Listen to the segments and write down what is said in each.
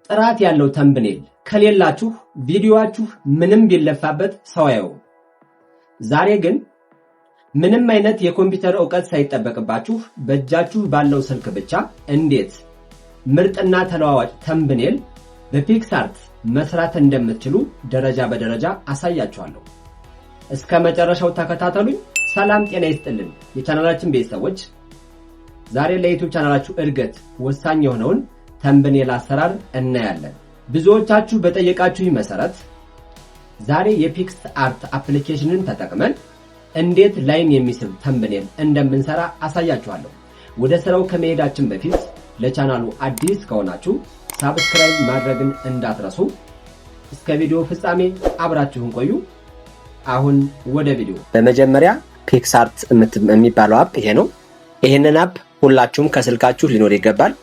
ጥራት ያለው ተምብኔል ከሌላችሁ ቪዲዮአችሁ ምንም ቢለፋበት ሰው አያየውም። ዛሬ ግን ምንም አይነት የኮምፒውተር ዕውቀት ሳይጠበቅባችሁ በእጃችሁ ባለው ስልክ ብቻ እንዴት ምርጥና ተለዋዋጭ ተምብኔል በፒክስአርት መስራት እንደምትችሉ ደረጃ በደረጃ አሳያችኋለሁ። እስከ መጨረሻው ተከታተሉኝ። ሰላም ጤና ይስጥልን የቻናላችን ቤተሰቦች፣ ዛሬ ለዩቲዩብ ቻናላችሁ እድገት ወሳኝ የሆነውን ተምብኔል አሰራር እናያለን። ብዙዎቻችሁ በጠየቃችሁ መሰረት ዛሬ የፒክስአርት አፕሊኬሽንን ተጠቅመን እንዴት ላይን የሚስብ ተምብኔል እንደምንሰራ አሳያችኋለሁ። ወደ ስራው ከመሄዳችን በፊት ለቻናሉ አዲስ ከሆናችሁ ሳብስክራይብ ማድረግን እንዳትረሱ። እስከ ቪዲዮ ፍጻሜ አብራችሁን ቆዩ። አሁን ወደ ቪዲዮ። በመጀመሪያ ፒክስአርት የሚባለው አፕ ይሄ ነው። ይሄንን አፕ ሁላችሁም ከስልካችሁ ሊኖር ይገባል።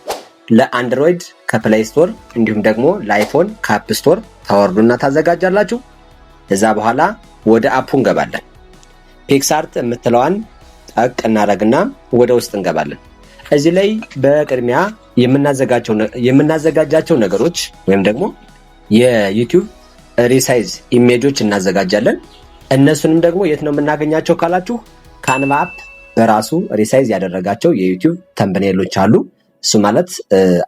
ለአንድሮይድ ከፕሌይ ስቶር እንዲሁም ደግሞ ለአይፎን ከአፕ ስቶር ታወርዱና ታዘጋጃላችሁ። ከዛ በኋላ ወደ አፑ እንገባለን። ፒክስአርት የምትለዋን ጠቅ እናደርግና ወደ ውስጥ እንገባለን። እዚህ ላይ በቅድሚያ የምናዘጋጃቸው ነገሮች ወይም ደግሞ የዩቲዩብ ሪሳይዝ ኢሜጆች እናዘጋጃለን። እነሱንም ደግሞ የት ነው የምናገኛቸው ካላችሁ ካንቫ አፕ በራሱ ሪሳይዝ ያደረጋቸው የዩቲዩብ ተምብኔሎች አሉ። እሱ ማለት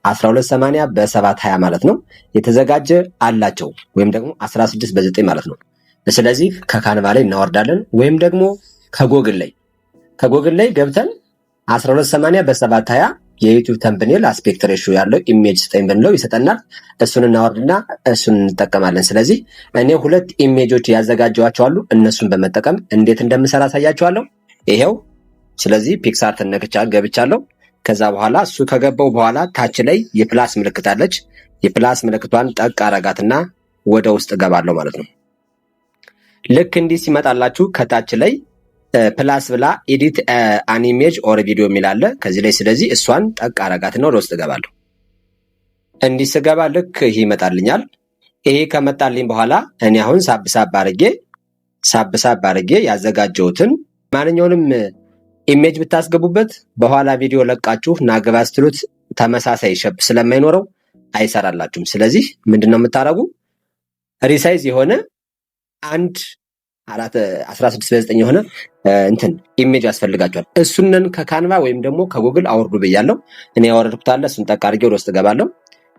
1280 በ720 ማለት ነው የተዘጋጀ አላቸው፣ ወይም ደግሞ 16 በ9 ማለት ነው። ስለዚህ ከካንቫ ላይ እናወርዳለን ወይም ደግሞ ከጎግል ላይ ገብተን 1280 በ720 የዩቲዩብ ተምብኔል አስፔክት ሬሽዮ ያለው ኢሜጅ ስጠኝ ብንለው ይሰጠናል። እሱን እናወርድና እሱን እንጠቀማለን። ስለዚህ እኔ 2 ኢሜጆች ያዘጋጀዋቸው አሉ። እነሱን በመጠቀም እንዴት እንደምሰራ አሳያችኋለሁ። ይሄው። ስለዚህ ፒክስአርት ገብቻለሁ። ከዛ በኋላ እሱ ከገባው በኋላ ታች ላይ የፕላስ ምልክት አለች። የፕላስ ምልክቷን ጠቅ አረጋትና ወደ ውስጥ ገባለሁ ማለት ነው። ልክ እንዲህ ሲመጣላችሁ ከታች ላይ ፕላስ ብላ ኤዲት አን ኢሜጅ ኦር ቪዲዮ የሚላለ ከዚህ ላይ። ስለዚህ እሷን ጠቅ አረጋትና ወደ ውስጥ ገባለሁ። እንዲህ ስገባ ልክ ይሄ ይመጣልኛል። ይሄ ከመጣልኝ በኋላ እኔ አሁን ሳብ አድርጌ ያዘጋጀሁትን ማንኛውንም ኢሜጅ ብታስገቡበት በኋላ ቪዲዮ ለቃችሁ ናገባ ስትሉት ተመሳሳይ ሸፕ ስለማይኖረው አይሰራላችሁም። ስለዚህ ምንድነው የምታረጉ? ሪሳይዝ የሆነ 16 በ9 የሆነ ኢሜጅ ያስፈልጋችኋል። እሱንን ከካንቫ ወይም ደግሞ ከጉግል አውርዱ ብያለሁ። እኔ ያወረድኩት አለ። እሱን ጠቅ አድርጌ ወደ ውስጥ ገባለሁ።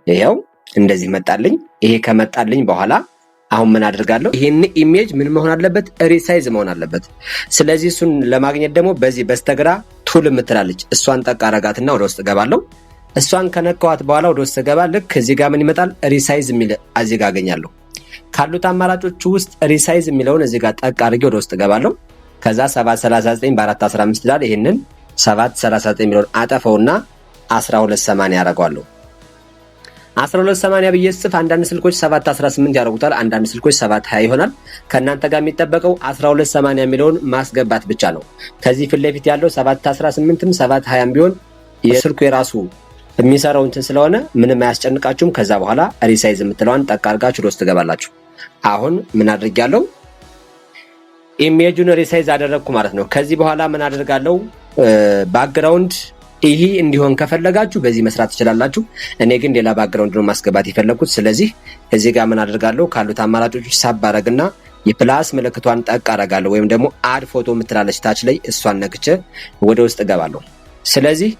ይሄው እንደዚህ መጣልኝ። ይሄ ከመጣልኝ በኋላ አሁን ምን አደርጋለሁ? ይሄን ኢሜጅ ምን መሆን አለበት? ሪሳይዝ መሆን አለበት። ስለዚህ እሱን ለማግኘት ደግሞ በዚህ በስተግራ ቱል የምትላለች እሷን ጠቅ አረጋትና ወደ ውስጥ ገባለሁ። እሷን ከነካዋት በኋላ ወደ ውስጥ ገባ። ልክ እዚህ ጋር ምን ይመጣል? ሪሳይዝ የሚል እዚህ ጋር አገኛለሁ። ካሉት አማራጮች ውስጥ ሪሳይዝ የሚለውን እዚህ ጋር ጠቅ አድርጌ ወደ ውስጥ ገባለሁ። ከዛ 739 በ415 ይላል። ይሄንን 739 የሚለውን አጠፈውና 1280 ያደርገዋለሁ። 1280 ብዬ ጽፍ አንዳንድ ስልኮች 718 ያደርጉታል፣ አንዳንድ ስልኮች 720 ይሆናል። ከእናንተ ጋር የሚጠበቀው 1280 የሚለውን ማስገባት ብቻ ነው። ከዚህ ፊት ለፊት ያለው 718ም 720ም ቢሆን የስልኩ የራሱ የሚሰራው ስለሆነ ምንም አያስጨንቃችሁም። ከዛ በኋላ ሪሳይዝ የምትለዋን ጠቅ አድርጋችሁ ወደ ውስጥ ትገባላችሁ። አሁን ምን አድርጋለሁ? ኢሜጁን ሪሳይዝ አደረግኩ ማለት ነው። ከዚህ በኋላ ምን አደርጋለሁ? ባክግራውንድ ይሄ እንዲሆን ከፈለጋችሁ በዚህ መስራት ትችላላችሁ። እኔ ግን ሌላ ባክግራውንድ ነው ማስገባት የፈለኩት። ስለዚህ እዚህ ጋር ምን አደርጋለሁ? ካሉት አማራጮች ሳብ አረግና የፕላስ ምልክቷን ጠቅ አረጋለሁ፣ ወይም ደግሞ አድ ፎቶ የምትላለች ታች ላይ እሷን ነክቼ ወደ ውስጥ እገባለሁ። ስለዚህ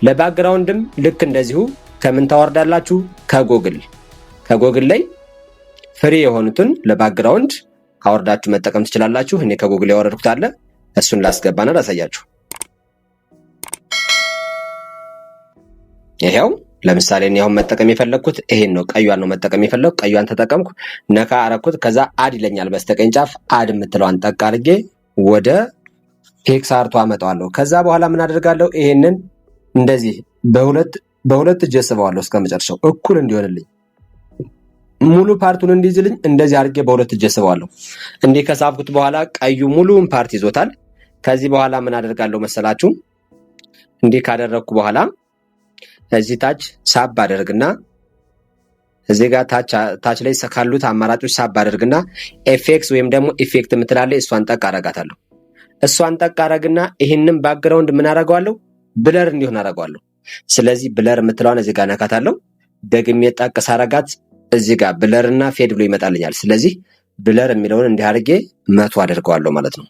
ለባክግራውንድም ልክ እንደዚሁ ከምን ታወርዳላችሁ? ከጎግል ላይ ፍሪ የሆኑትን ለባክግራውንድ አወርዳችሁ መጠቀም ትችላላችሁ። እኔ ከጎግል ያወረድኩት አለ። እሱን ላስገባና ላሳያችሁ። ይሄው ለምሳሌ እኔ አሁን መጠቀም የፈለኩት ይሄን ነው። ቀዩን ነው መጠቀም የፈለኩት። ቀዩን ተጠቀምኩ። ነካ አረኩት። ከዛ አድ ይለኛል በስተቀኝ ጫፍ። አድ የምትለዋን ጠቅ አድርጌ ወደ ፒክስአርቱ አመጣዋለሁ። ከዛ በኋላ ምን አደርጋለሁ? ይሄንን እንደዚህ በሁለት እጅ ስበዋለሁ እስከ መጨረሻው እኩል እንዲሆንልኝ፣ ሙሉ ፓርቱን እንዲይዝልኝ እንደዚህ አድርጌ በሁለት እጅ ስበዋለሁ። እንዲህ ከሳብኩት በኋላ ቀዩ ሙሉውን ፓርት ይዞታል። ከዚህ በኋላ ምን አደርጋለሁ መሰላችሁ? እንዲህ ካደረግኩ በኋላ እዚህ ታች ሳብ አደርግና እዚህ ጋር ታች ላይ ካሉት አማራጮች ሳብ አደርግና ኤፌክስ ወይም ደግሞ ኢፌክት የምትላለች እሷን ጠቅ አረጋታለሁ። እሷን ጠቅ አረግና ይህንን ባክግራውንድ ምን አረጋዋለሁ? ብለር እንዲሆን አረጋዋለሁ። ስለዚህ ብለር የምትለዋን እዚህ ጋር ነካታለሁ። ደግሜ ጠቅ ሳረጋት እዚህ ጋር ብለር እና ፌድ ብሎ ይመጣልኛል። ስለዚህ ብለር የሚለውን እንዲህ አድርጌ 100 አደርገዋለሁ ማለት ነው።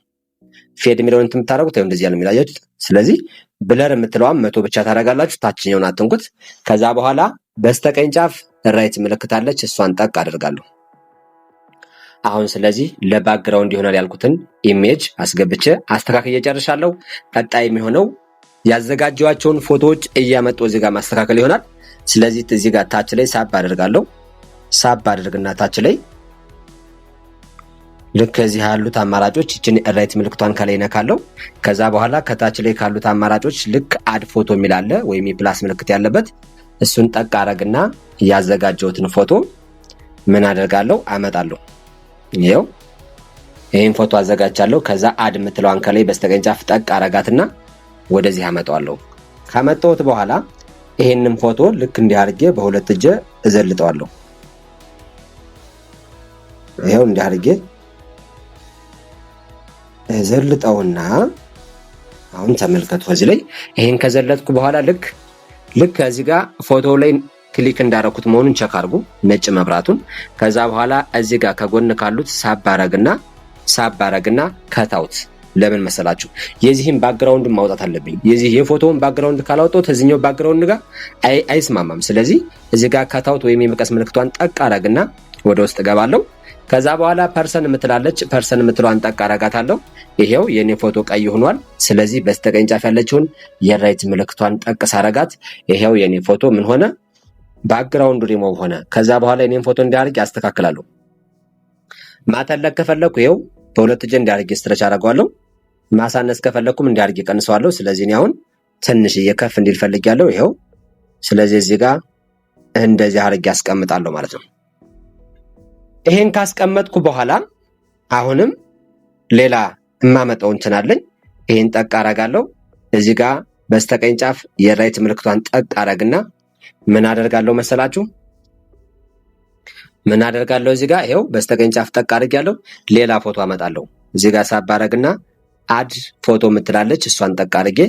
ፌድ የሚለውን የምታደርጉት እንደዚህ ያለ የሚላያችሁት። ስለዚህ ብለር የምትለዋም 100 ብቻ ታደርጋላችሁ። ታችኛውን አትንኩት። ከዛ በኋላ በስተቀኝ ጫፍ ራይት ምልክት አለች፣ እሷን ጠቅ አደርጋለሁ። አሁን ስለዚህ ለባክግራውንድ ይሆናል ያልኩትን ኢሜጅ አስገብቼ አስተካክዬ ጨርሻለሁ። ቀጣይ የሚሆነው ያዘጋጀኋቸውን ፎቶዎች እያመጡ እዚህ ጋር ማስተካከል ይሆናል። ስለዚህ እዚህ ጋር ታች ላይ ሳብ አደርጋለሁ። ሳብ አድርግና ታች ላይ ልክ እዚህ ያሉት አማራጮች እቺን ራይት ምልክቷን ከላይ ነካለው። ከዛ በኋላ ከታች ላይ ካሉት አማራጮች ልክ አድ ፎቶ የሚል አለ ወይም የፕላስ ምልክት ያለበት እሱን ጠቅ አረግና ያዘጋጀሁትን ፎቶ ምን አደርጋለሁ አመጣለሁ። ይሄው ይሄን ፎቶ አዘጋጃለሁ። ከዛ አድ የምትለዋን ከላይ በስተቀኝ ጫፍ ጠቅ አረጋትና ወደዚህ አመጣዋለሁ። ካመጣሁት በኋላ ይሄንን ፎቶ ልክ እንዲህ አድርጌ በሁለት እጄ እዘልጠዋለሁ። ይሄው እንዲህ አድርጌ እዘልጠውና አሁን ተመልከቱ። እዚህ ላይ ይሄን ከዘለጥኩ በኋላ ልክ እዚህ ጋር ፎቶ ላይ ክሊክ እንዳረኩት መሆኑን ቸክ አድርጉ፣ ነጭ መብራቱን። ከዛ በኋላ እዚህ ጋር ከጎን ካሉት ሳብ አረግና ከታውት። ለምን መሰላችሁ? የዚህን ባክግራውንድ ማውጣት አለብኝ። የዚህ የፎቶውን ባክግራውንድ ካላወጣሁት እዚህኛው ባክግራውንድ ጋር አይስማማም። ስለዚህ እዚህ ጋር ከታውት ወይም የመቀስ ምልክቷን ጠቅ አረግና ወደ ውስጥ ገባለሁ። ከዛ በኋላ ፐርሰን የምትላለች ፐርሰን የምትለዋን ጠቅ አረጋታለሁ። ይሄው የኔ ፎቶ ቀይ ሆኗል። ስለዚህ በስተቀኝ ጫፍ ያለችውን የራይት ምልክቷን ጠቅ ሳረጋት ይሄው የኔ ፎቶ ምን ሆነ? ባክግራውንዱ ሪሞቭ ሆነ። ከዛ በኋላ የኔን ፎቶ እንዲያርግ ያስተካክላለሁ። ማተለቅ ከፈለኩ ይሄው በሁለት እጄ እንዲያርግ ስትረች አደርገዋለሁ። ማሳነስ ከፈለኩም እንዲያርግ ቀንሰዋለሁ። ስለዚህ እኔ አሁን ትንሽ እየከፍ እንዲል ፈልጊያለሁ። ይሄው ስለዚህ እዚህ ጋር እንደዚህ አድርጌ ያስቀምጣለሁ ማለት ነው። ይሄን ካስቀመጥኩ በኋላ አሁንም ሌላ የማመጣው እንትን አለኝ። ይሄን ጠቅ አረጋለሁ። እዚህ ጋር በስተቀኝ ጫፍ የራይት ምልክቷን ጠቅ አረግና ምን አደርጋለሁ መሰላችሁ? ምን አደርጋለሁ? እዚህ ጋር ይሄው በስተቀኝ ጫፍ ጠቅ አድርጊያለሁ። ሌላ ፎቶ አመጣለሁ። እዚህ ጋር ሳብ አረግና አድ ፎቶ የምትላለች እሷን ጠቅ አድርጌ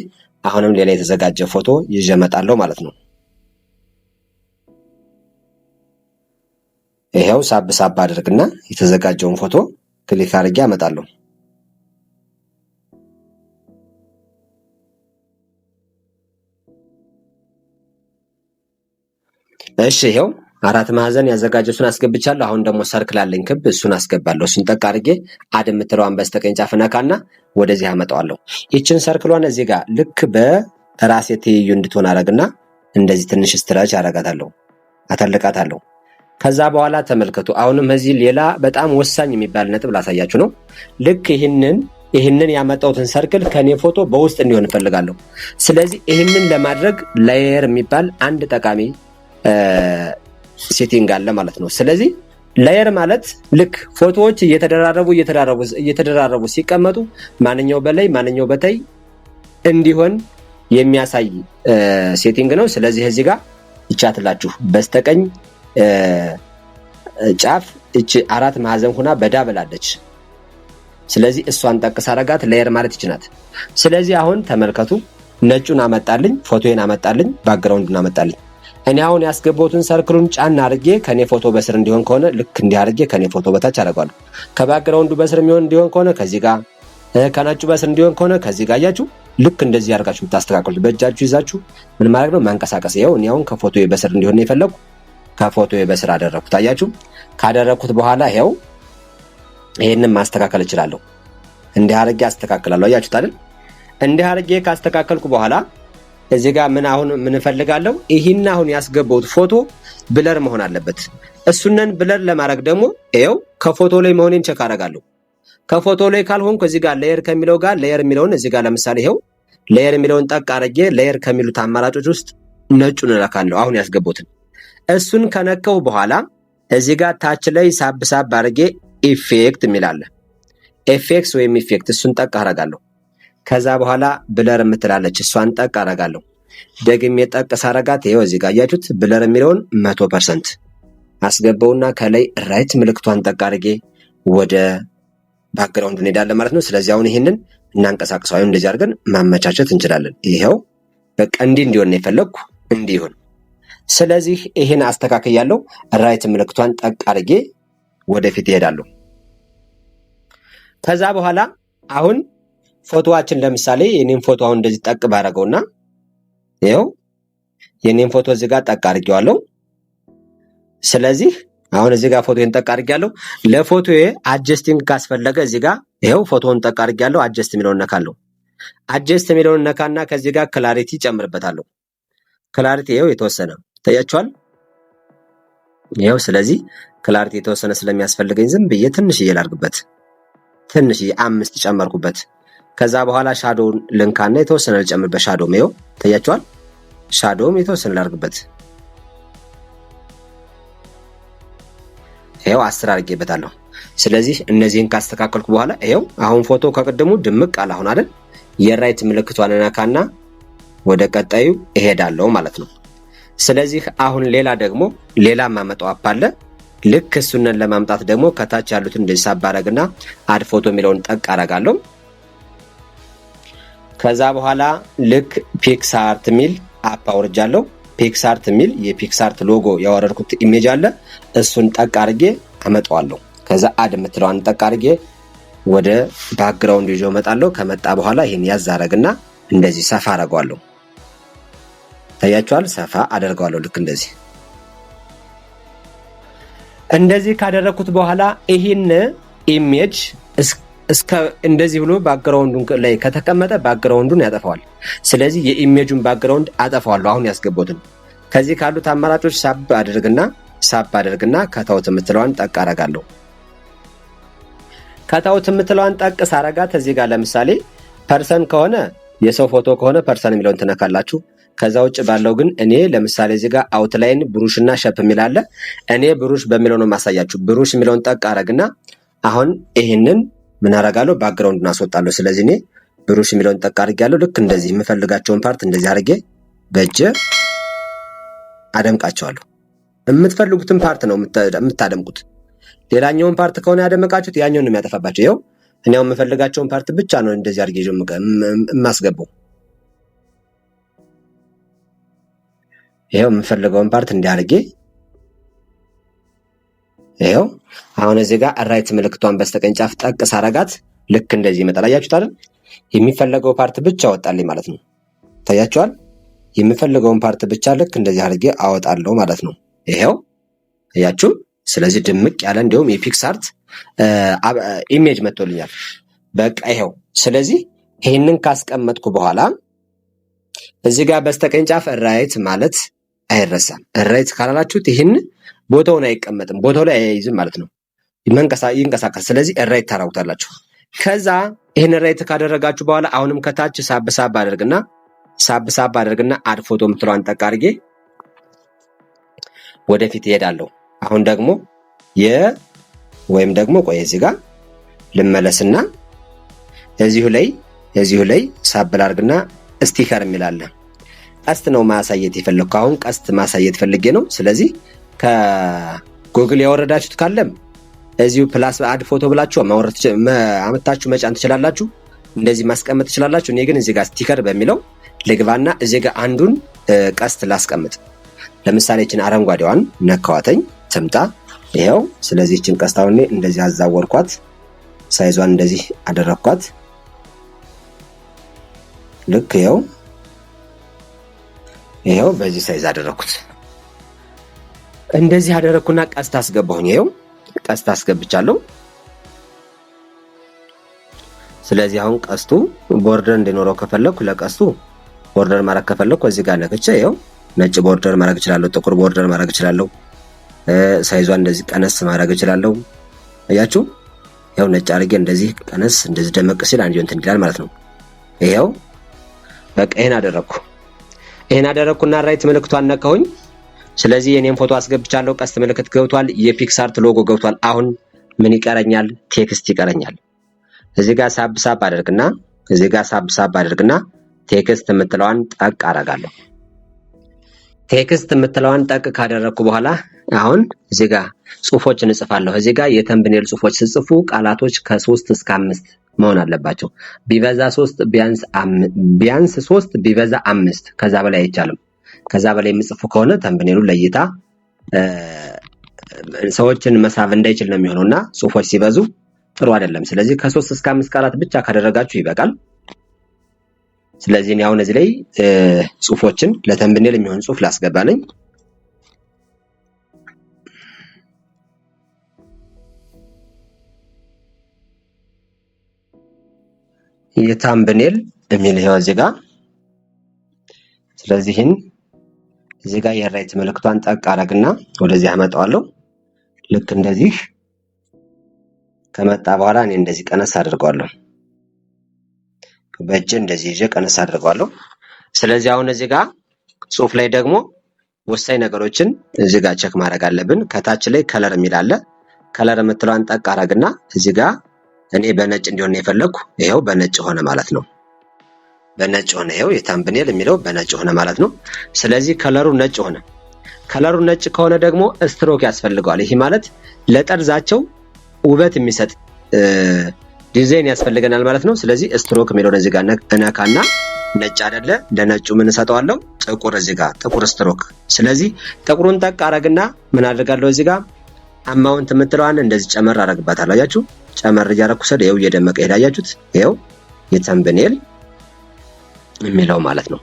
አሁንም ሌላ የተዘጋጀ ፎቶ ይዤ እመጣለሁ ማለት ነው። ይሄው ሳብ አድርግና የተዘጋጀውን ፎቶ ክሊክ አድርጌ አመጣለሁ። እሺ ይሄው አራት ማዕዘን ያዘጋጀሁትን አስገብቻለሁ። አሁን ደግሞ ሰርክል አለኝ ክብ፣ እሱን አስገባለሁ። እሱን ጠቅ አድርጌ አድ የምትለዋን በስተቀኝ ጫፍ ነካና ወደዚህ አመጣዋለሁ። ይችን ሰርክሏን እዚህ ጋር ልክ በራሴ ትይዩ እንድትሆን አረግና እንደዚህ ትንሽ ስትራች አረጋታለሁ፣ አተልቃታለሁ። ከዛ በኋላ ተመልከቱ። አሁንም እዚህ ሌላ በጣም ወሳኝ የሚባል ነጥብ ላሳያችሁ ነው። ልክ ይህንን ያመጣሁትን ሰርክል ከኔ ፎቶ በውስጥ እንዲሆን እፈልጋለሁ። ስለዚህ ይህንን ለማድረግ ላየር የሚባል አንድ ጠቃሚ ሴቲንግ አለ ማለት ነው። ስለዚህ ላየር ማለት ልክ ፎቶዎች እየተደራረቡ ሲቀመጡ ማንኛው በላይ ማንኛው በታይ እንዲሆን የሚያሳይ ሴቲንግ ነው። ስለዚህ እዚህ ጋር ይቻትላችሁ በስተቀኝ ጫፍ እቺ አራት ማዕዘን ሆና በዳብል አለች። ስለዚህ እሷን ጠቅ ሳረጋት ላየር ማለት ይችላል። ስለዚህ አሁን ተመልከቱ፣ ነጩን አመጣልኝ፣ ፎቶዬን አመጣልኝ፣ ባክግራውንዱን አመጣልኝ። እኔ አሁን ያስገባሁትን ሰርክሉን ጫና አድርጌ ከኔ ፎቶ በስር እንዲሆን ከሆነ ልክ እንዲህ አድርጌ ከኔ ፎቶ በታች አደርጋለሁ። ከባክግራውንዱ በስር የሚሆን እንዲሆን ከሆነ ከዚህ ጋር፣ ከነጩ በስር እንዲሆን ከሆነ ከዚህ ጋር አያችሁ። ልክ እንደዚህ አድርጋችሁ የምታስተካክሉት በእጃችሁ ይዛችሁ ምን ማድረግ ነው ማንቀሳቀስ። ይኸው እኔ አሁን ከፎቶዬ በስር እንዲሆን ነው የፈለኩ። ከፎቶዬ በስር አደረኩት። አያችሁ። ካደረኩት በኋላ ይኸው ይሄንን ማስተካከል እችላለሁ። እንዲህ አድርጌ አስተካክላለሁ። አያችሁት አይደል? እንዲህ አድርጌ ካስተካከልኩ በኋላ እዚህ ጋር ምን እፈልጋለሁ? ይሄን አሁን ያስገባሁት ፎቶ ብለር መሆን አለበት። እሱነን ብለር ለማድረግ ደግሞ ይኸው ከፎቶ ላይ መሆኔን ቼክ አደርጋለሁ። ከፎቶ ላይ ካልሆንኩ እዚህ ጋር ሌየር ከሚለው ጋር ሌየር የሚለውን እዚህ ጋር ለምሳሌ ይኸው ሌየር የሚለውን ጠቅ አድርጌ ሌየር ከሚሉት አማራጮች ውስጥ ነጩን እነካለሁ። አሁን ያስገባሁትን እሱን ከነካው በኋላ እዚህ ጋር ታች ላይ ሳብ አድርጌ ኢፌክት የሚላለ ኤፌክስ ወይም ኢፌክት እሱን ጠቅ አደርጋለሁ። ከዛ በኋላ ብለር የምትላለች እሷን ጠቅ አደርጋለሁ። ደግሜ ጠቅ ሳረጋት ይሄው እዚህ ጋር አያችሁት ብለር የሚለውን 100% አስገባውና ከላይ ራይት ምልክቷን ጠቅ አድርጌ ወደ ባክግራውንድ እንሄዳለን ማለት ነው። ስለዚህ አሁን ይሄንን እናንቀሳቅሰው። አሁን እንደዚህ አድርገን ማመቻቸት እንችላለን። ይሄው በቃ እንዲሆን ነው የፈለኩ እንዲሆን። ስለዚህ ይሄን አስተካክያለሁ። ራይት ምልክቷን ጠቅ አድርጌ ወደፊት እሄዳለሁ። ከዛ በኋላ አሁን ፎቶዋችን ለምሳሌ የኔን ፎቶ አሁን እንደዚህ ጠቅ ባረገውና ይኸው የኔን ፎቶ እዚህ ጋር ጠቅ አድርጌዋለሁ። ስለዚህ አሁን እዚህ ጋር ፎቶዬን ጠቅ አድርጌያለሁ። ለፎቶዬ አጀስቲንግ ካስፈለገ እዚህ ጋር ይኸው ፎቶውን ጠቅ አድርጌያለሁ። አጀስት የሚለውን ነካለሁ። አጀስት የሚለውን ነካና ከዚህ ጋር ክላሪቲ ጨምርበታለሁ። ክላሪቲ ይኸው የተወሰነ ታያችኋል። ይኸው ስለዚህ ክላሪቲ የተወሰነ ስለሚያስፈልገኝ ዝም ብዬ ትንሽዬ ላድርግበት። ትንሽዬ 5 ጨመርኩበት። ከዛ በኋላ ሻዶውን ልንካና የተወሰነ ልጨምርበት። ሻዶም ይኸው ታያችኋል። ሻዶም የተወሰነ ላድርግበት። ይኸው 10 አድርጌበታለሁ። ስለዚህ እነዚህን ካስተካከልኩ በኋላ ይኸው አሁን ፎቶ ከቅድሙ ድምቅ አለ አሁን አይደል? የራይት ምልክቷን ነካና ወደ ቀጣዩ እሄዳለሁ ማለት ነው። ስለዚህ አሁን ሌላ ማመጣው አፕ አለ። ልክ እሱንን ለማምጣት ደግሞ ከታች ያሉትን እንደዚህ ሳብ አደርግና አድ ፎቶ የሚለውን ጠቅ አደርጋለሁ። ከዛ በኋላ ልክ ፒክስአርት የሚል አፕ አውርጃለሁ። ፒክስአርት የሚል የፒክስአርት ሎጎ ያወረድኩት ኢሜጅ አለ። እሱን ጠቅ አድርጌ አመጣዋለሁ። ከዛ አድ የምትለዋን ጠቅ አድርጌ ወደ ባክግራውንድ ይዞ እመጣለሁ። ከመጣ በኋላ ይሄን ያዝ አደርግና እንደዚህ ሰፋ አደርገዋለሁ። ታያችኋል። ሰፋ አደርገዋለሁ ልክ እንደዚህ ካደረኩት በኋላ ይሄን ኢሜጅ እስከ እንደዚህ ብሎ ባክግራውንዱን ላይ ከተቀመጠ ባክግራውንዱን ያጠፋዋል። ስለዚህ የኢሜጁን ባክግራውንድ አጠፋዋለሁ። አሁን ያስገቡትን ከዚህ ካሉት አማራጮች ሳብ አድርግና ከታውት የምትለዋን ጠቅ አደርጋለሁ። ከታውት የምትለዋን ጠቅ ሳረጋት እዚህ ጋር ለምሳሌ ፐርሰን ከሆነ የሰው ፎቶ ከሆነ ፐርሰን የሚለውን ትነካላችሁ። ከዛ ውጭ ባለው ግን እኔ ለምሳሌ እዚህ ጋር አውትላይን ብሩሽ እና ሸፕ የሚል አለ። እኔ ብሩሽ በሚለው ነው ማሳያችሁ። ብሩሽ የሚለውን ጠቅ አረግና አሁን ይሄንን ምን አረጋለሁ? ባክግራውንዱን አስወጣለሁ። ስለዚህ እኔ ብሩሽ የሚለውን ጠቅ አድርጌያለሁ። ልክ እንደዚህ የምፈልጋቸውን ፓርት እንደዚህ አድርጌ በእጄ አደምቃቸዋለሁ። የምትፈልጉትን ፓርት ነው የምታደምቁት። ሌላኛውን ፓርት ከሆነ ያደመቃችሁት ያኛውን ነው የሚያጠፋባቸው። ይኸው እኔ የምፈልጋቸውን ፓርት ብቻ ነው እንደዚህ አድርጌ የማስገባው። ይሄው የምፈልገውን ፓርት እንዲያርጌ ይሄው አሁን እዚህ ጋር ራይት ምልክቷን በስተቀኝ ጫፍ ጠቅ ሳረጋት ልክ እንደዚህ ይመጣል። አያችሁት አይደል? የሚፈልገው ፓርት ብቻ አወጣልኝ ማለት ነው። ታያችኋል? የሚፈልገውን ፓርት ብቻ ልክ እንደዚህ አድርጌ አወጣለሁ ማለት ነው። ይሄው አያችሁ? ስለዚህ ድምቅ ያለ እንዲሁም የፒክስአርት ኢሜጅ መጥቶልኛል። በቃ ይሄው። ስለዚህ ይሄንን ካስቀመጥኩ በኋላ እዚህ ጋር በስተቀኝ ጫፍ ራይት ማለት አይረሳም። ራይት ካላላችሁት ይሄን ቦታውን አይቀመጥም፣ ቦታው ላይ አይይዝም ማለት ነው። ይንቀሳቀስ። ስለዚህ ራይት ታራውታላችሁ። ከዛ ይሄን ራይት ካደረጋችሁ በኋላ አሁንም ከታች ሳብ አድርግና አድ ፎቶ የምትለዋን ጠቅ አድርጌ ወደፊት እሄዳለሁ። አሁን ደግሞ ወይም ደግሞ ቆይ እዚህ ጋር ልመለስና እዚሁ ላይ ሳብ አድርግና ስቲከር የሚላለ ቀስት ነው ማሳየት የፈለኩ። አሁን ቀስት ማሳየት ፈልጌ ነው። ስለዚህ ከጉግል ያወረዳችሁት ካለም እዚሁ ፕላስ አድ ፎቶ ብላችሁ አመጣችሁ መጫን ትችላላችሁ። እንደዚህ ማስቀመጥ ትችላላችሁ። እኔ ግን እዚህ ጋር ስቲከር በሚለው ልግባና እዚህ ጋር አንዱን ቀስት ላስቀምጥ። ለምሳሌ እችን አረንጓዴዋን ነካዋተኝ ትምጣ። ይሄው ስለዚህ እችን ቀስት አሁን እንደዚህ አዛወርኳት፣ ሳይዟን እንደዚህ አደረኳት። ልክ ይሄው በዚህ ሳይዝ አደረኩት። እንደዚህ አደረኩና ቀስት አስገባሁኝ። ይሄው ቀስት አስገብቻለሁ። ስለዚህ አሁን ቀስቱ ቦርደር እንዲኖረው ከፈለኩ ለቀስቱ ቦርደር ማድረግ ከፈለኩ እዚህ ጋር ነክቼ ይሄው ነጭ ቦርደር ማድረግ እችላለሁ፣ ጥቁር ቦርደር ማድረግ እችላለሁ። ሳይዟን እንደዚህ ቀነስ ማድረግ እችላለሁ። አያችሁ? ይሄው ነጭ አድርጌ እንደዚህ ቀነስ እንደዚህ ደመቅ ሲል አንድ እንትን ይላል ማለት ነው። ይሄው በቃ ይሄን አደረኩና ራይት ምልክቷን ነካሁኝ። ስለዚህ የኔን ፎቶ አስገብቻለሁ። ቀስት ምልክት ገብቷል። የፒክስአርት ሎጎ ገብቷል። አሁን ምን ይቀረኛል? ቴክስት ይቀረኛል። እዚህ ጋር ሳብ አድርግና ቴክስት የምትለዋን ጠቅ አደርጋለሁ። ቴክስት የምትለዋን ጠቅ ካደረኩ በኋላ አሁን እዚህ ጋር ጽሁፎችን እጽፋለሁ። እዚህ ጋር የተምብኔል ጽሁፎች ስጽፉ ቃላቶች ከ3 እስከ 5 መሆን አለባቸው። ቢበዛ 3 ቢያንስ 3 ቢበዛ 5 ከዛ በላይ አይቻልም። ከዛ በላይ የምጽፉ ከሆነ ተምብኔሉ ለእይታ ሰዎችን መሳብ እንዳይችል ነው የሚሆነውና ጽሁፎች ሲበዙ ጥሩ አይደለም። ስለዚህ ከ3 እስከ 5 ቃላት ብቻ ካደረጋችሁ ይበቃል። ስለዚህ እኔ አሁን እዚህ ላይ ጽሁፎችን ለተምብኔል የሚሆን ጽሁፍ ላስገባ ነኝ። የታምብኔል የሚል ይሄው እዚህ ጋር። ስለዚህ እዚህ ጋር የራይት ምልክቷን ጠቅ አረግና ወደዚህ አመጣዋለሁ። ልክ እንደዚህ ከመጣ በኋላ እኔ እንደዚህ ቀነስ አድርገዋለሁ። በእጅ እንደዚህ ይዤ ቀነስ አድርገዋለሁ። ስለዚህ አሁን እዚህ ጋር ጽሁፍ ላይ ደግሞ ወሳኝ ነገሮችን እዚህ ጋር ቼክ ማድረግ አለብን። ከታች ላይ ከለር የሚል አለ። ከለር የምትለዋን ጠቅ አረግና እዚህ ጋር እኔ በነጭ እንዲሆን የፈለኩ ይሄው በነጭ ሆነ ማለት ነው። በነጭ ሆነ። ይሄው የታምብኔል የሚለው በነጭ ሆነ ማለት ነው። ስለዚህ ከለሩ ነጭ ሆነ። ከለሩ ነጭ ከሆነ ደግሞ ስትሮክ ያስፈልገዋል። ይሄ ማለት ለጠርዛቸው ውበት የሚሰጥ ዲዛይን ያስፈልገናል ማለት ነው። ስለዚህ ስትሮክ የሚለውን እዚህ ጋር እነካና ነጭ አይደለ ለነጩ ምን እሰጠዋለሁ? ጥቁር እዚህ ጋር ጥቁር ስትሮክ። ስለዚህ ጥቁሩን ጠቅ አረግና ምን አድርጋለሁ? እዚህ ጋር አማውንት የምትለዋን እንደዚህ ጨመር አረግባታለሁ። አያችሁ? ጨመር እያረኩ ሰደ ይኸው እየደመቀ ሄዳያችሁት። ይኸው የታምብኔል የሚለው ማለት ነው።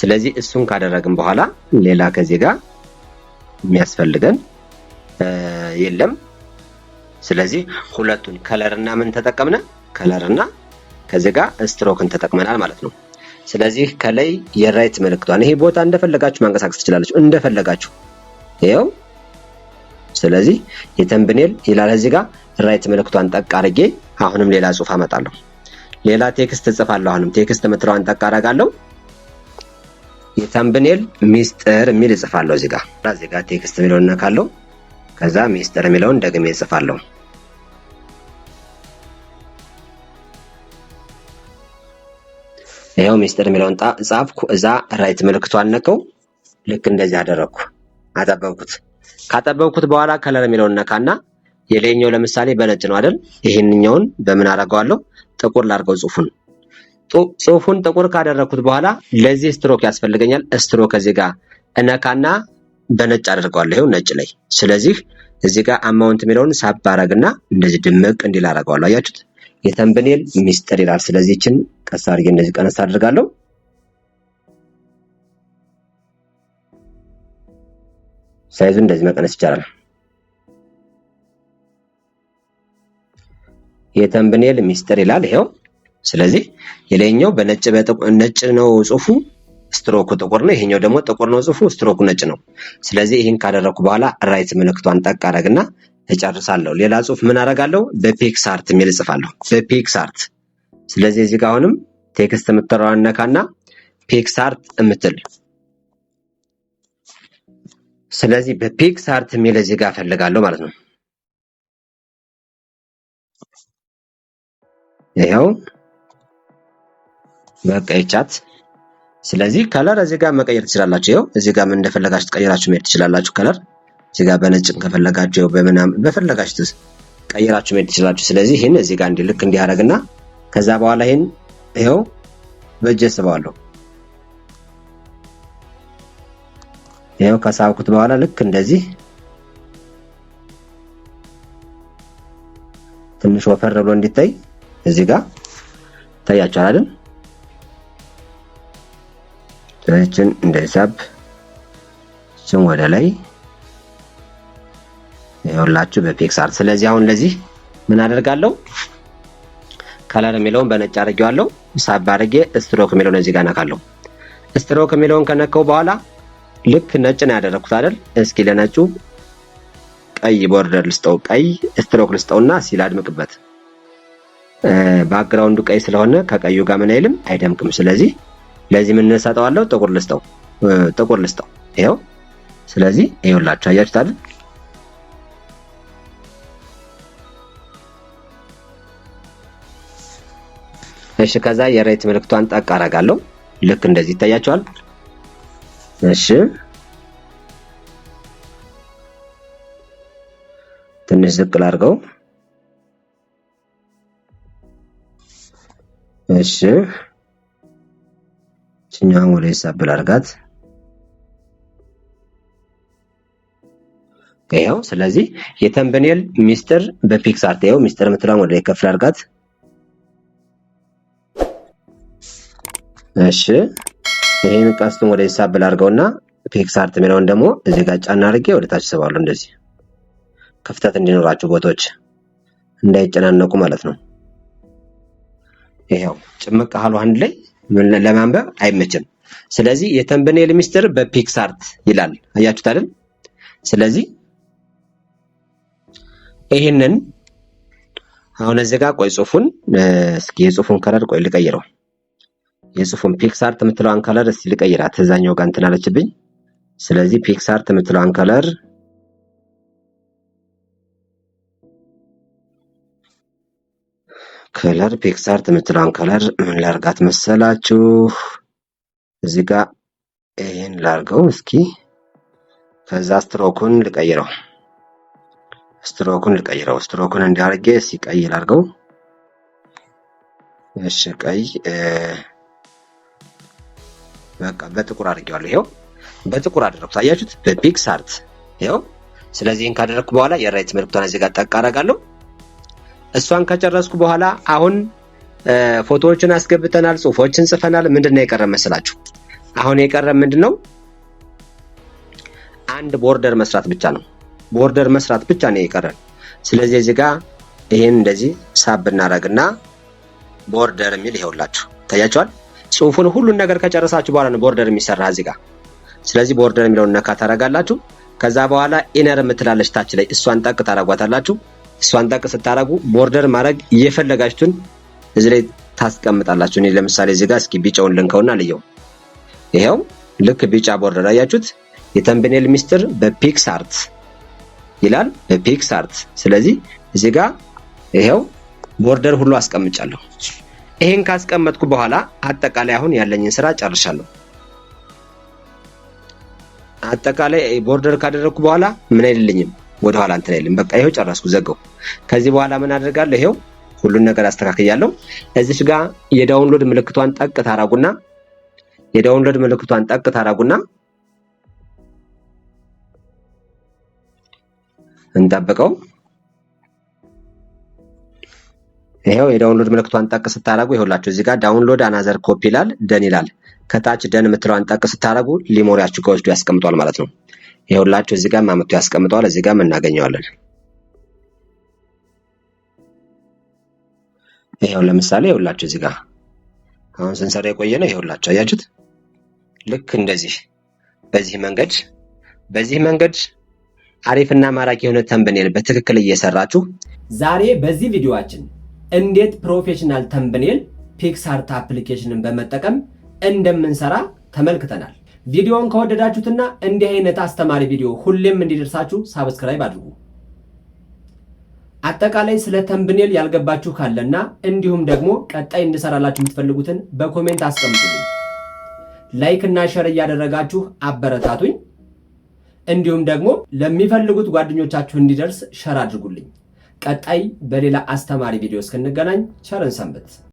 ስለዚህ እሱን ካደረግን በኋላ ሌላ ከዚህ ጋር የሚያስፈልገን የለም። ስለዚህ ሁለቱን ከለርና ምን ተጠቀምነ? ከለርና ከዚህ ጋር ስትሮክን ተጠቅመናል ማለት ነው። ስለዚህ ከላይ የራይት ምልክቷን ይሄ ቦታ እንደፈለጋችሁ ማንቀሳቀስ ትችላላችሁ፣ እንደፈለጋችሁ ይኸው። ስለዚህ የተምብኔል ይላል እዚህ ጋር ራይት ምልክቷን ጠቅ አድርጌ አሁንም ሌላ ጽሁፍ አመጣለሁ። ሌላ ቴክስት እጽፋለሁ። አሁንም ቴክስት የምትለዋን ጠቅ አደርጋለሁ። የተምብኔል ሚስጥር የሚል እጽፋለሁ እዚህ ጋር ቴክስት የሚለውን እነካለሁ። ከዛ ሚስጥር የሚለውን ደግሜ እጽፋለሁ። ይሄው ሚስጥር የሚለውን ጻፍኩ። እዛ ራይት ምልክቷን ነከው። ልክ እንደዚህ አደረኩ። አጠበብኩት። ካጠበብኩት በኋላ ከለር የሚለውን ነካና የላይኛው ለምሳሌ በነጭ ነው አይደል? ይሄንኛውን በምን አደርገዋለሁ? ጥቁር ላድርገው ጽሁፉን ጥቁር ካደረኩት በኋላ ለዚህ ስትሮክ ያስፈልገኛል። ስትሮክ እዚህ ጋር እነካና በነጭ አደርገዋለሁ። ይሄው ነጭ ላይ። ስለዚህ እዚህ ጋር አማውንት የሚለውን ሳብ አረግና እንደዚህ ድምቅ እንዲል አደርገዋለሁ። አያችሁት? የተምብኔል ሚስጥር ይላል። ስለዚህ እችን ቀስ አድርጌ እንደዚህ ቀነስ አድርጋለሁ። ሳይዙ እንደዚህ መቀነስ ይቻላል። የተምብኔል ሚስጥር ይላል ይሄው። ስለዚህ የላይኛው ነጭ ነው ጽሁፉ፣ ስትሮኩ ጥቁር ነው። ይሄኛው ደግሞ ጥቁር ነው ጽሁፉ፣ ስትሮኩ ነጭ ነው። ስለዚህ ይሄን ካደረኩ በኋላ ራይት ምልክቷን ጠቅ አደረግና እጨርሳለሁ። ሌላ ጽሁፍ ምን አደርጋለሁ? በፒክስአርት የሚል እጽፋለሁ። በፒክስአርት። ስለዚህ እዚህ ጋር አሁንም ቴክስት የምትለዋን ነካና ፒክስአርት የምትል ስለዚህ በፒክስአርት የሚል እዚህ ጋር ፈልጋለሁ ማለት ነው። ይሄው በቃ ይቻት። ስለዚህ ከለር እዚህ ጋር መቀየር ትችላላችሁ። ይሄው እዚህ ጋር ምን እንደፈለጋችሁ ቀይራችሁ መሄድ ትችላላችሁ። ከለር እዚህ ጋር በነጭም ከፈለጋችሁ ይሄው በምናምን በፈለጋችሁት ቀይራችሁ መሄድ ትችላላችሁ። ስለዚህ ይሄን እዚህ ጋር ልክ እንዲያደርግና ከዛ በኋላ ይሄው በእጄ ስበዋለሁ። ይሄው ከሳብኩት በኋላ ልክ እንደዚህ ትንሽ ወፈር ብሎ እንዲታይ እዚህ ጋር ታያችኋል አይደል? ስለዚህ እንደዚህ ሳብ እሱን ወደ ላይ ይኸውላችሁ በፒክስአርት። ስለዚህ አሁን ለዚህ ምን አደርጋለሁ? ከለር የሚለውን በነጭ አድርጌዋለሁ። ሳብ አድርጌ ስትሮክ የሚለውን እዚህ ጋር ነካለሁ። ስትሮክ የሚለውን ከነካው በኋላ ልክ ነጭ ነው ያደረኩት አይደል? እስኪ ለነጩ ቀይ ቦርደር ልስጠው፣ ቀይ ስትሮክ ልስጠውና ሲል አድምቅበት። ባክግራውንዱ ቀይ ስለሆነ ከቀዩ ጋር ምን አይልም አይደምቅም። ስለዚህ ለዚህ ምን እንሰጠዋለሁ? ጥቁር ልስጠው። ይሄው። ስለዚህ ይኸውላችሁ አያችሁት አይደል? እሺ ከዛ የራይት ምልክቷን ጠቅ አደርጋለሁ። ልክ እንደዚህ ይታያችኋል። እሺ ትንሽ ዝቅ ላድርገው። እሺ እኛም ወደ ሳብል አድርጋት። ይሄው። ስለዚህ የተምብኔል ሚስጥር በፒክስአርት ይሄው ሚስጥር የምትለውን ወደ ከፍ አድርጋት። እሺ ይሄን ቀስቱን ወደ ሳብል አድርገውና ፒክስአርት የሚለውን ደግሞ እዚህ ጋር ጫና አድርጌ ወደ ታች ስባለሁ። እንደዚህ ክፍተት እንዲኖራቸው ቦታዎች እንዳይጨናነቁ ማለት ነው። ይሄው ጭምቅ ቃሉ አንድ ላይ ለማንበብ አይመችም። ስለዚህ የተምብኔል ሚስጥር በፒክስአርት ይላል። አያችሁት አይደል? ስለዚህ ይሄንን አሁን እዚህ ጋር ቆይ ጽሁፉን እስኪ የጽሁፉን ከለር ቆይ ልቀይረው። የጽሁፉን ፒክስአርት የምትለዋን ከለር እስኪ ልቀይራት። እዛኛው ጋር እንትን አለችብኝ። ስለዚህ ፒክስአርት የምትለዋን ከለር ፒክስአርት የምትለዋን ከለር ምን ላርጋት መሰላችሁ? እዚህ ጋር ይሄን ላርገው እስኪ። ከዛ ስትሮኩን ልቀይረው። ስትሮኩን እንዲያርጌ ሲቀይ ላርገው። እሺ ቀይ በቃ በጥቁር አድርጌዋለሁ። ይሄው በጥቁር አደረኩት። አያችሁት? በፒክስአርት ይሄው። ስለዚህ ይሄን ካደረኩ በኋላ የራይት ምልክቷን እዚህ ጋር ጠቅ አደርጋለሁ። እሷን ከጨረስኩ በኋላ አሁን ፎቶዎችን አስገብተናል፣ ጽሁፎችን ጽፈናል። ምንድነው የቀረ መስላችሁ? አሁን የቀረ ምንድነው? አንድ ቦርደር መስራት ብቻ ነው። ቦርደር መስራት ብቻ ነው የቀረን። ስለዚህ እዚህ ጋር ይሄን እንደዚህ ሳብ እናደርግና ቦርደር የሚል ይሄውላችሁ ታያችኋል። ጽሁፉን ሁሉን ነገር ከጨረሳችሁ በኋላ ነው ቦርደር የሚሰራ እዚህ ጋር። ስለዚህ ቦርደር የሚለውን ነካ ታደርጋላችሁ። ከዛ በኋላ ኢነር የምትላለች ታች ላይ እሷን ጠቅ ታደርጓታላችሁ። እሷን ጠቅ ስታደርጉ ቦርደር ማድረግ እየፈለጋችሁትን እዚህ ላይ ታስቀምጣላችሁ። እኔ ለምሳሌ እዚህ ጋር እስኪ ቢጫውን ልንከውና ልየው። ይሄው ልክ ቢጫ ቦርደር አያችሁት? የተምብኔል ሚስጥር በፒክስአርት ይላል፣ በፒክስአርት። ስለዚህ እዚህ ጋር ይሄው ቦርደር ሁሉ አስቀምጫለሁ። ይሄን ካስቀመጥኩ በኋላ አጠቃላይ አሁን ያለኝን ስራ ጨርሻለሁ። አጠቃላይ ቦርደር ካደረኩ በኋላ ምን አይልልኝም፣ ወደ ኋላ እንትን አይልም። በቃ ይሄው ጨረስኩ፣ ዘጋው። ከዚህ በኋላ ምን አደርጋለሁ? ይሄው ሁሉን ነገር አስተካክያለሁ። እዚች ጋር የዳውንሎድ ምልክቷን ጠቅ ታረጉና እንጠብቀው። ይሄው የዳውንሎድ ምልክቷን ጠቅ ስታረጉ ይኸውላችሁ እዚህ ጋር ዳውንሎድ አናዘር ኮፒ ይላል፣ ደን ይላል። ከታች ደን የምትለዋን ጠቅ ስታረጉ ሊሞሪያችሁ ከወስዱ ያስቀምጧል ማለት ነው። ይኸውላችሁ እዚህ ጋር ማመጡ ያስቀምጠዋል። እዚህ ጋር እናገኘዋለን። ይሄው ለምሳሌ ይኸውላችሁ እዚህ ጋር አሁን ስንሰራ የቆየ ነው። ይኸውላችሁ አያችሁት? ልክ እንደዚህ በዚህ መንገድ አሪፍና ማራኪ የሆነ ተምብኔል በትክክል እየሰራችሁ ዛሬ በዚህ ቪዲዮአችን እንዴት ፕሮፌሽናል ተምብኔል ፒክስአርት አፕሊኬሽንን በመጠቀም እንደምንሰራ ተመልክተናል። ቪዲዮውን ከወደዳችሁትና እንዲህ አይነት አስተማሪ ቪዲዮ ሁሌም እንዲደርሳችሁ ሳብስክራይብ አድርጉ። አጠቃላይ ስለ ተምብኔል ያልገባችሁ ካለና እንዲሁም ደግሞ ቀጣይ እንድሰራላችሁ የምትፈልጉትን በኮሜንት አስቀምጡልኝ። ላይክ እና ሼር እያደረጋችሁ አበረታቱኝ። እንዲሁም ደግሞ ለሚፈልጉት ጓደኞቻችሁ እንዲደርስ ሼር አድርጉልኝ። ቀጣይ በሌላ አስተማሪ ቪዲዮ እስክንገናኝ ቸርን ሰንብት።